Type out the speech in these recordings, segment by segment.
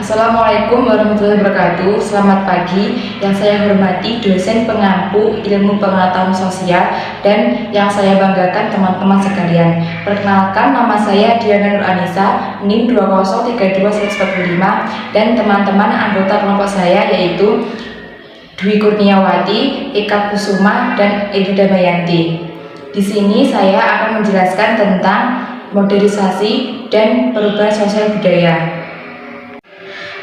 Assalamualaikum warahmatullahi wabarakatuh. Selamat pagi. Yang saya hormati dosen pengampu ilmu pengetahuan sosial dan yang saya banggakan teman-teman sekalian. Perkenalkan, nama saya Diana Nur Anissa, NIM 2032145, dan teman-teman anggota kelompok saya yaitu Dwi Kurniawati, Eka Kusuma, dan Edi Damayanti. Di sini saya akan menjelaskan tentang modernisasi dan perubahan sosial budaya.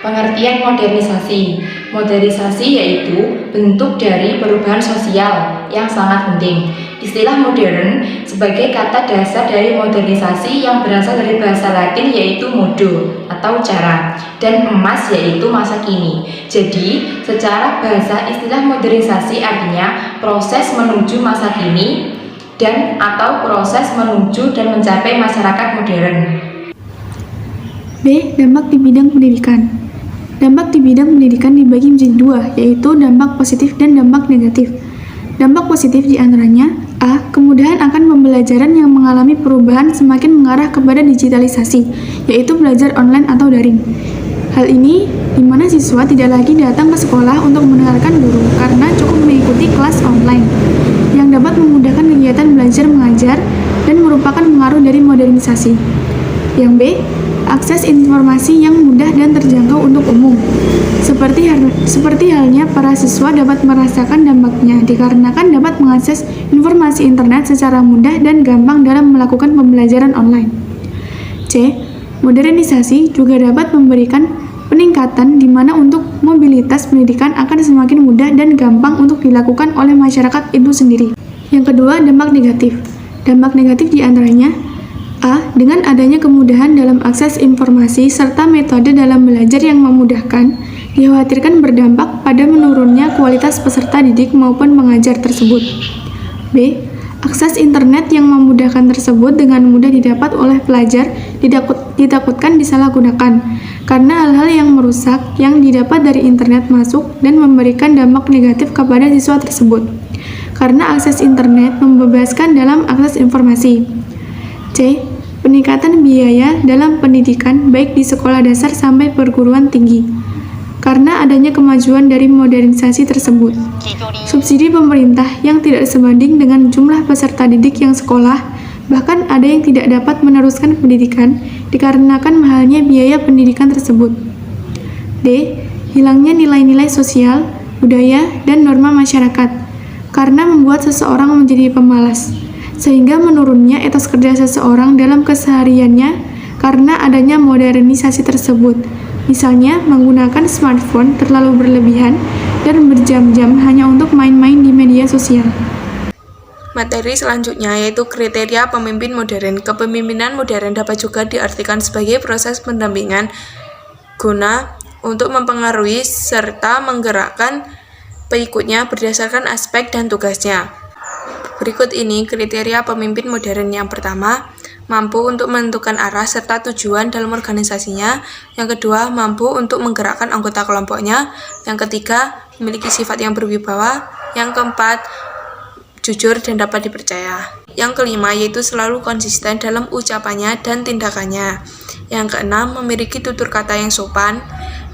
Pengertian modernisasi. Modernisasi yaitu bentuk dari perubahan sosial yang sangat penting. Istilah modern sebagai kata dasar dari modernisasi yang berasal dari bahasa Latin yaitu modo atau cara, dan emas yaitu masa kini. Jadi, secara bahasa istilah modernisasi artinya proses menuju masa kini dan atau proses menuju dan mencapai masyarakat modern. B. Dampak di bidang pendidikan. Dampak di bidang pendidikan dibagi menjadi dua, yaitu dampak positif dan dampak negatif. Dampak positif diantaranya A. Kemudahan akan pembelajaran yang mengalami perubahan semakin mengarah kepada digitalisasi, yaitu belajar online atau daring. Hal ini di mana siswa tidak lagi datang ke sekolah untuk mendengarkan guru karena cukup mengikuti kelas online, yang dapat memudahkan kegiatan belajar mengajar dan merupakan pengaruh dari modernisasi. Yang B. Akses informasi yang mudah dan terjangkau untuk umum. Seperti halnya para siswa dapat merasakan dampaknya dikarenakan dapat mengakses informasi internet secara mudah dan gampang dalam melakukan pembelajaran online. C. Modernisasi juga dapat memberikan peningkatan di mana untuk mobilitas pendidikan akan semakin mudah dan gampang untuk dilakukan oleh masyarakat itu sendiri. Yang kedua, dampak negatif. Dampak negatif diantaranya A. Dengan adanya kemudahan dalam akses informasi serta metode dalam belajar yang memudahkan, dikhawatirkan berdampak pada menurunnya kualitas peserta didik maupun pengajar tersebut. B. Akses internet yang memudahkan tersebut dengan mudah didapat oleh pelajar ditakutkan disalahgunakan, karena hal-hal yang merusak yang didapat dari internet masuk dan memberikan dampak negatif kepada siswa tersebut, karena akses internet membebaskan dalam akses informasi. C. Peningkatan biaya dalam pendidikan baik di sekolah dasar sampai perguruan tinggi karena adanya kemajuan dari modernisasi tersebut. Subsidi pemerintah yang tidak sebanding dengan jumlah peserta didik yang sekolah, bahkan ada yang tidak dapat meneruskan pendidikan dikarenakan mahalnya biaya pendidikan tersebut. D. Hilangnya nilai-nilai sosial, budaya, dan norma masyarakat karena membuat seseorang menjadi pemalas, sehingga menurunnya etos kerja seseorang dalam kesehariannya karena adanya modernisasi tersebut. Misalnya, menggunakan smartphone terlalu berlebihan dan berjam-jam hanya untuk main-main di media sosial. Materi selanjutnya yaitu kriteria pemimpin modern. Kepemimpinan modern dapat juga diartikan sebagai proses pendampingan guna untuk mempengaruhi serta menggerakkan pengikutnya berdasarkan aspek dan tugasnya. Berikut ini kriteria pemimpin modern. Yang pertama, mampu untuk menentukan arah serta tujuan dalam organisasinya. Yang kedua, mampu untuk menggerakkan anggota kelompoknya. Yang ketiga, memiliki sifat yang berwibawa. Yang keempat, jujur dan dapat dipercaya. Yang kelima, yaitu selalu konsisten dalam ucapannya dan tindakannya. Yang keenam, memiliki tutur kata yang sopan.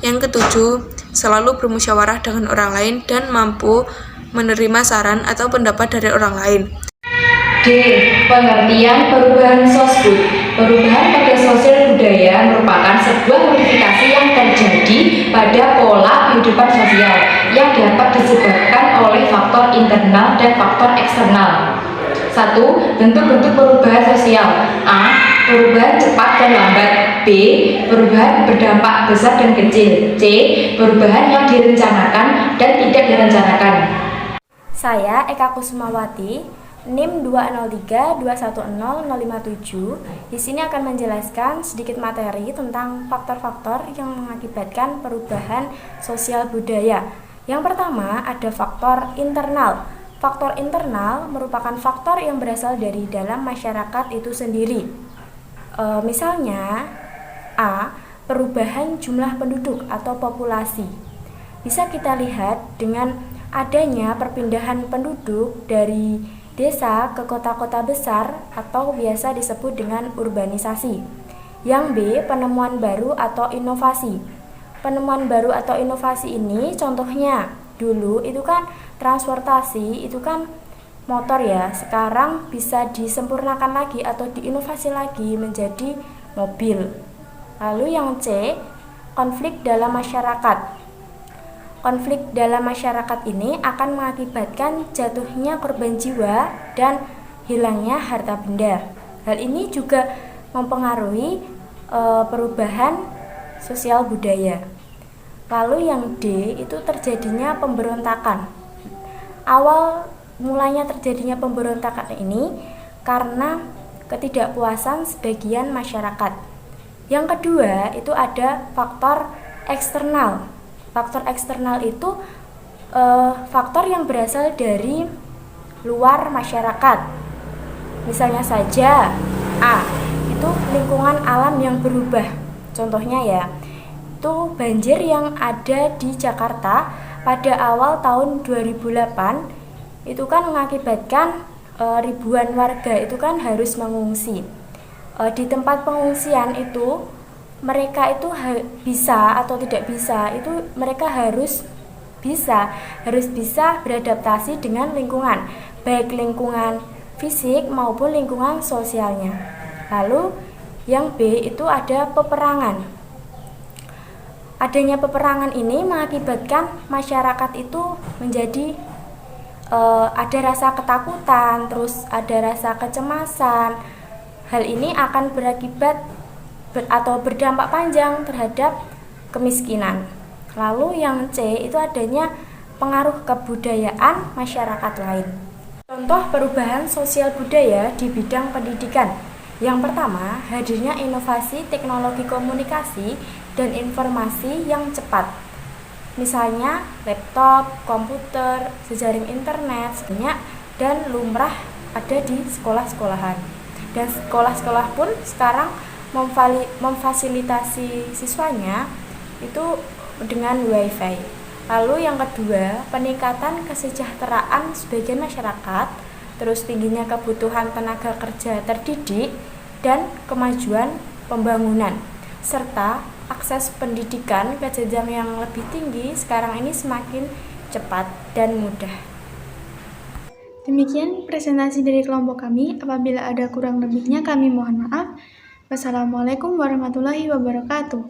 Yang ketujuh, selalu bermusyawarah dengan orang lain dan mampu menerima saran atau pendapat dari orang lain. D. Pengertian perubahan sosbud. Perubahan pada sosial budaya merupakan sebuah modifikasi yang terjadi pada pola kehidupan sosial yang dapat disebabkan oleh faktor internal dan faktor eksternal. 1. Bentuk-bentuk perubahan sosial. A. Perubahan cepat dan lambat. B. Perubahan berdampak besar dan kecil. C. Perubahan yang direncanakan dan tidak direncanakan. Saya Eka Kusumawati, NIM 203210057. Di sini akan menjelaskan sedikit materi tentang faktor-faktor yang mengakibatkan perubahan sosial budaya. Yang pertama ada faktor internal. Faktor internal merupakan faktor yang berasal dari dalam masyarakat itu sendiri. Misalnya A. Perubahan jumlah penduduk atau populasi. Bisa kita lihat dengan adanya perpindahan penduduk dari desa ke kota-kota besar atau biasa disebut dengan urbanisasi. Yang B, penemuan baru atau inovasi. penemuan baru atau inovasi ini contohnya dulu itu kan transportasi itu kan motor ya, sekarang bisa disempurnakan lagi atau diinovasi lagi menjadi mobil. Lalu yang C, konflik dalam masyarakat. Konflik dalam masyarakat ini akan mengakibatkan jatuhnya korban jiwa dan hilangnya harta benda. Hal ini juga mempengaruhi perubahan sosial budaya. Lalu yang D itu terjadinya pemberontakan. Awal mulanya terjadinya pemberontakan ini karena ketidakpuasan sebagian masyarakat. Yang kedua itu ada faktor eksternal. Faktor eksternal itu faktor yang berasal dari luar masyarakat. Misalnya saja A, itu lingkungan alam yang berubah. Contohnya ya, itu banjir yang ada di Jakarta pada awal tahun 2008 itu kan mengakibatkan ribuan warga itu kan harus mengungsi. Di tempat pengungsian itu mereka itu bisa atau tidak bisa, itu mereka harus bisa beradaptasi dengan lingkungan, baik lingkungan fisik maupun lingkungan sosialnya. Lalu yang B itu ada peperangan. Adanya peperangan ini mengakibatkan masyarakat itu menjadi ada rasa ketakutan, terus ada rasa kecemasan. Hal ini akan berakibat atau berdampak panjang terhadap kemiskinan. Lalu yang C itu adanya pengaruh kebudayaan masyarakat lain. Contoh perubahan sosial budaya di bidang pendidikan. Yang pertama, hadirnya inovasi teknologi komunikasi dan informasi yang cepat. Misalnya laptop, komputer, jejaring internet, sebenarnya dan lumrah ada di sekolah-sekolahan. Dan sekolah-sekolah pun sekarang memfasilitasi siswanya itu dengan WiFi. Lalu yang kedua, peningkatan kesejahteraan sebagian masyarakat, terus tingginya kebutuhan tenaga kerja terdidik dan kemajuan pembangunan, serta akses pendidikan ke jenjang yang lebih tinggi sekarang ini semakin cepat dan mudah. Demikian presentasi dari kelompok kami. Apabila ada kurang lebihnya kami mohon maaf. Wassalamualaikum warahmatullahi wabarakatuh.